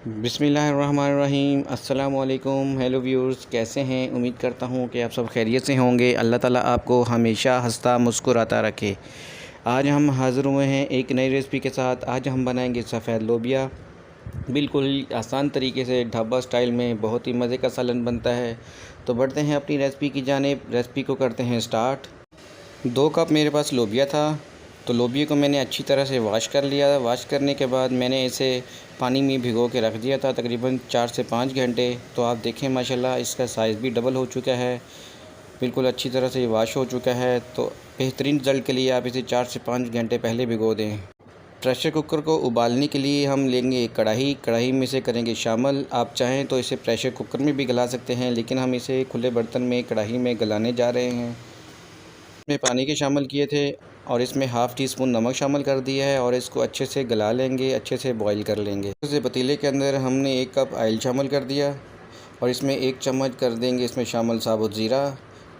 बिस्मिल्लाहिर्रहमानिर्रहीम अस्सलामुअलैकुम। Hello viewers, कैसे हैं? उम्मीद करता हूँ कि आप सब खैरियत से होंगे। अल्लाह ताला आपको हमेशा हंसता मुस्कुराता रखे। आज हम हाज़िर हुए हैं एक नई रेसिपी के साथ। आज हम बनाएंगे सफ़ेद लोबिया। बिल्कुल आसान तरीके से ढाबा स्टाइल में बहुत ही मज़े का सालन बनता है। तो बढ़ते हैं अपनी रेसिपी की जानिब। रेसिपी को करते हैं स्टार्ट। 2 कप मेरे पास लोबिया था, तो लोबिया को मैंने अच्छी तरह से वॉश कर लिया। वॉश करने के बाद मैंने इसे पानी में भिगो के रख दिया था तकरीबन 4 से 5 घंटे। तो आप देखें माशाल्लाह इसका साइज़ भी डबल हो चुका है, बिल्कुल अच्छी तरह से वॉश हो चुका है। तो बेहतरीन रिज़ल्ट के लिए आप इसे 4 से 5 घंटे पहले भिगो दें। प्रेशर कुकर को उबालने के लिए हम लेंगे एक कढ़ाई में इसे करेंगे शामिल। आप चाहें तो इसे प्रेशर कुकर में भी गला सकते हैं, लेकिन हम इसे खुले बर्तन में कढ़ाई में गलाने जा रहे हैं। इसमें पानी के शामिल किए थे और इसमें हाफ़ टी स्पून नमक शामिल कर दिया है और इसको अच्छे से गला लेंगे, अच्छे से बॉईल कर लेंगे। इस पतीले के अंदर हमने 1 कप ऑयल शामिल कर दिया और इसमें 1 चम्मच कर देंगे इसमें शामिल साबुत ज़ीरा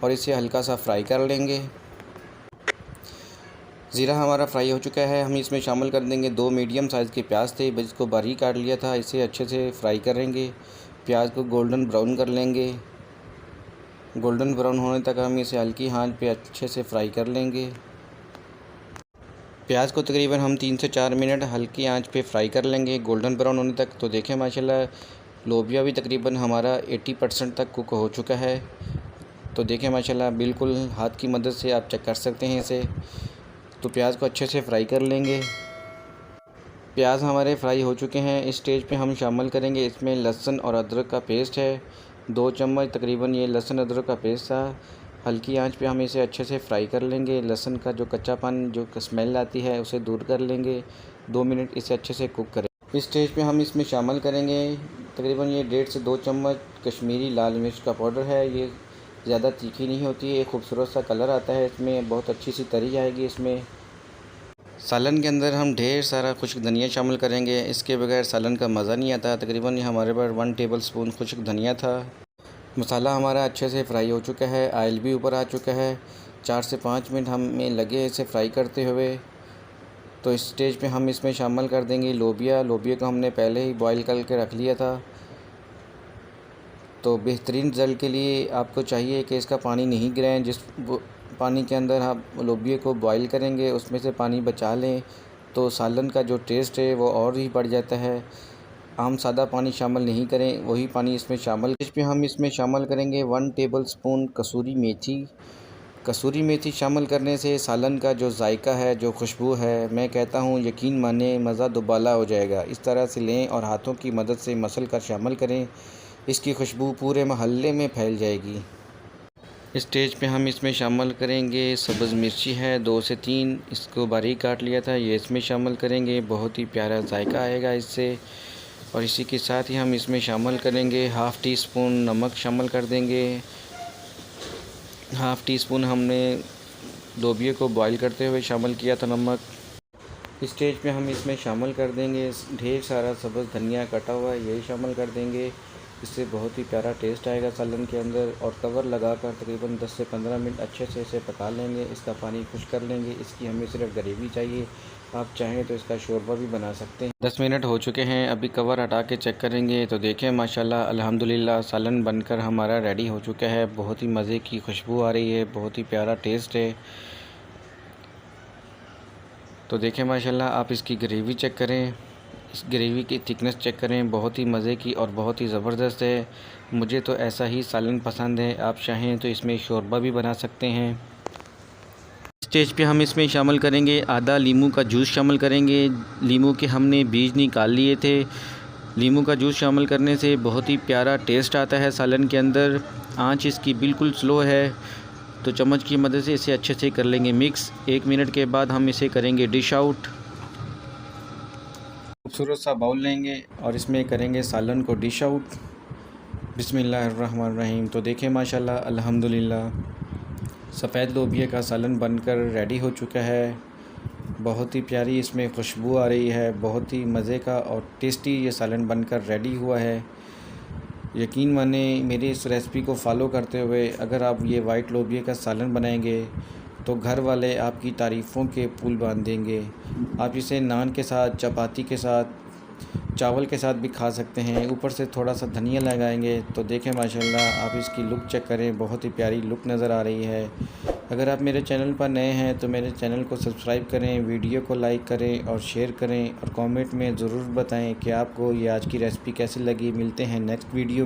और इसे हल्का सा फ्राई कर लेंगे। ज़ीरा हमारा फ्राई हो चुका है। हम इसमें शामिल कर देंगे 2 मीडियम साइज़ के प्याज थे, जिसको बारीक काट लिया था। इसे अच्छे से फ्राई करेंगे, प्याज को गोल्डन ब्राउन कर लेंगे। गोल्डन ब्राउन होने तक हम इसे हल्की आंच पे अच्छे से फ्राई कर लेंगे। प्याज को तकरीबन हम 3 से 4 मिनट हल्की आंच पे फ्राई कर लेंगे गोल्डन ब्राउन होने तक। तो देखें माशाल्लाह लोबिया भी तकरीबन हमारा 80% तक कुक हो चुका है। तो देखें माशाल्लाह बिल्कुल हाथ की मदद से आप चेक कर सकते हैं इसे। तो प्याज को अच्छे से फ्राई कर लेंगे। प्याज हमारे फ्राई हो चुके हैं। इस स्टेज पे हम शामिल करेंगे इसमें लहसुन और अदरक का पेस्ट है, 2 चम्मच तकरीबन ये लहसुन अदरक का पेस्ट था। हल्की आंच पे हम इसे अच्छे से फ्राई कर लेंगे। लहसुन का जो कच्चापन जो स्मेल आती है उसे दूर कर लेंगे। 2 मिनट इसे अच्छे से कुक करें। इस स्टेज पे हम इसमें शामिल करेंगे तकरीबन ये 1.5 से 2 चम्मच कश्मीरी लाल मिर्च का पाउडर है। ये ज़्यादा तीखी नहीं होती है, खूबसूरत सा कलर आता है इसमें, बहुत अच्छी सी तरी आएगी इसमें। सालन के अंदर हम ढेर सारा खुश्क धनिया शामिल करेंगे, इसके बगैर सालन का मज़ा नहीं आता। तकरीबन ये हमारे पास 1 टेबल स्पून खुश्क धनिया था। मसाला हमारा अच्छे से फ्राई हो चुका है, ऑयल भी ऊपर आ चुका है। 4 से 5 मिनट हमें लगे इसे फ्राई करते हुए। तो इस स्टेज पे हम इसमें शामिल कर देंगे लोबिया। लोबिया को हमने पहले ही बॉईल करके रख लिया था। तो बेहतरीन रिज़ल्ट के लिए आपको चाहिए कि इसका पानी नहीं गिराएं। जिस पानी के अंदर आप लोबिया को बॉईल करेंगे उसमें से पानी बचा लें, तो सालन का जो टेस्ट है वो और ही बढ़ जाता है। आम सादा पानी शामिल नहीं करें, वही पानी इसमें शामिल। इस पे हम इसमें शामिल करेंगे 1 टेबल स्पून कसूरी मेथी। कसूरी मेथी शामिल करने से सालन का जो जायका है, जो खुशबू है, मैं कहता हूँ यकीन माने मज़ा दुबाला हो जाएगा। इस तरह से लें और हाथों की मदद से मसल कर शामिल करें, इसकी खुशबू पूरे महल्ले में फैल जाएगी। इस स्टेज पे हम इसमें शामिल करेंगे सब्ज़ मिर्ची है 2 से 3, इसको बारीक काट लिया था, ये इसमें शामिल करेंगे। बहुत ही प्यारा जायका आएगा इससे। और इसी के साथ ही हम इसमें शामिल करेंगे हाफ़ टी स्पून नमक शामिल कर देंगे। हाफ़ टी स्पून हमने लोबिया को बॉईल करते हुए शामिल किया था नमक। इस स्टेज पे हम इसमें शामिल कर देंगे ढेर सारा सब्ज़ धनिया कटा हुआ है, यही शामिल कर देंगे। इससे बहुत ही प्यारा टेस्ट आएगा सालन के अंदर। और कवर लगाकर तकरीबन 10 से 15 मिनट अच्छे से इसे पका लेंगे। इसका पानी खुश्क कर लेंगे। इसकी हमें सिर्फ ग्रेवी चाहिए, आप चाहें तो इसका शोरबा भी बना सकते हैं। 10 मिनट हो चुके हैं, अभी कवर हटा के चेक करेंगे तो देखें माशाल्लाह अल्हम्दुलिल्लाह सालन बनकर हमारा रेडी हो चुका है। बहुत ही मज़े की खुशबू आ रही है, बहुत ही प्यारा टेस्ट है। तो देखें माशाल्लाह आप इसकी ग्रेवी चेक करें, इस ग्रेवी की थिकनेस चेक करें, बहुत ही मज़े की और बहुत ही ज़बरदस्त है। मुझे तो ऐसा ही सालन पसंद है, आप चाहें तो इसमें शोरबा भी बना सकते हैं। स्टेज पे हम इसमें शामिल करेंगे आधा लीमू का जूस शामिल करेंगे। लीमू के हमने बीज निकाल लिए थे। लीमू का जूस शामिल करने से बहुत ही प्यारा टेस्ट आता है सालन के अंदर। आंच इसकी बिल्कुल स्लो है, तो चम्मच की मदद से इसे अच्छे से कर लेंगे मिक्स। 1 मिनट के बाद हम इसे करेंगे डिश आउट। खूबसूरत सा बाउल लेंगे और इसमें करेंगे सालन को डिश आउट। बिस्मिल्लाहिर्रहमानिर्रहीम। तो देखें माशाल्लाह अल्हम्दुलिल्लाह सफ़ेद लोबिया का सालन बनकर रेडी हो चुका है। बहुत ही प्यारी इसमें खुशबू आ रही है, बहुत ही मज़े का और टेस्टी ये सालन बनकर रेडी हुआ है। यकीन माने मेरी इस रेसिपी को फॉलो करते हुए अगर आप ये वाइट लोबिया का सालन बनाएंगे तो घर वाले आपकी तारीफ़ों के पुल बांध देंगे। आप इसे नान के साथ, चपाती के साथ, चावल के साथ भी खा सकते हैं। ऊपर से थोड़ा सा धनिया लगाएंगे तो देखें माशाल्लाह आप इसकी लुक चेक करें, बहुत ही प्यारी लुक नज़र आ रही है। अगर आप मेरे चैनल पर नए हैं तो मेरे चैनल को सब्सक्राइब करें, वीडियो को लाइक करें और शेयर करें और कमेंट में ज़रूर बताएं कि आपको ये आज की रेसिपी कैसी लगी। मिलते हैं नेक्स्ट वीडियो में।